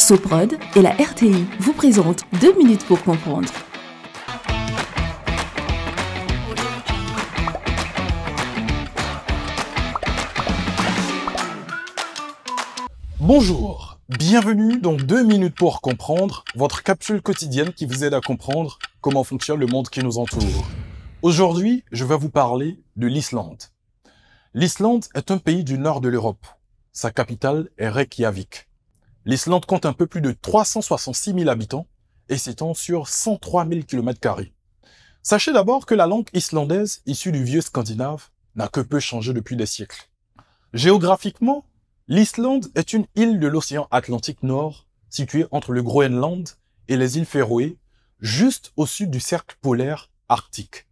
Soprod et la RTI vous présentent 2 minutes pour comprendre. Bonjour, bienvenue dans 2 minutes pour comprendre, votre capsule quotidienne qui vous aide à comprendre comment fonctionne le monde qui nous entoure. Aujourd'hui, je vais vous parler de l'Islande. L'Islande est un pays du nord de l'Europe. Sa capitale est Reykjavik. L'Islande compte un peu plus de 366 000 habitants et s'étend sur 103 000 km². Sachez d'abord que la langue islandaise, issue du vieux scandinave, n'a que peu changé depuis des siècles. Géographiquement, l'Islande est une île de l'océan Atlantique Nord, située entre le Groenland et les îles Féroé, juste au sud du cercle polaire arctique.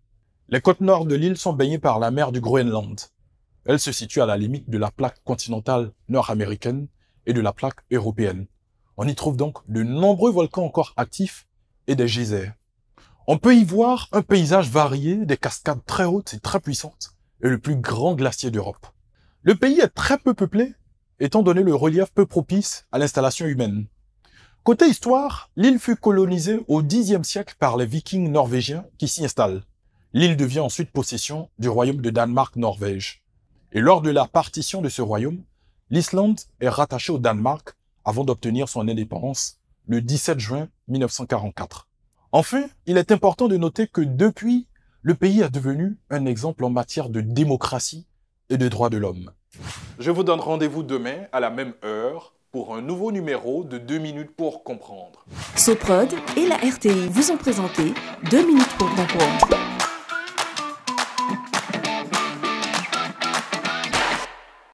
Les côtes nord de l'île sont baignées par la mer du Groenland. Elle se situe à la limite de la plaque continentale nord-américaine et de la plaque européenne. On y trouve donc de nombreux volcans encore actifs et des geysers. On peut y voir un paysage varié, des cascades très hautes et très puissantes, et le plus grand glacier d'Europe. Le pays est très peu peuplé, étant donné le relief peu propice à l'installation humaine. Côté histoire, l'île fut colonisée au Xe siècle par les Vikings norvégiens qui s'y installent. L'île devient ensuite possession du royaume de Danemark-Norvège. Et lors de la partition de ce royaume, l'Islande est rattachée au Danemark avant d'obtenir son indépendance le 17 juin 1944. Enfin, il est important de noter que depuis, le pays est devenu un exemple en matière de démocratie et de droits de l'homme. Je vous donne rendez-vous demain à la même heure pour un nouveau numéro de 2 minutes pour comprendre. Soprod et la RTI vous ont présenté 2 minutes pour comprendre.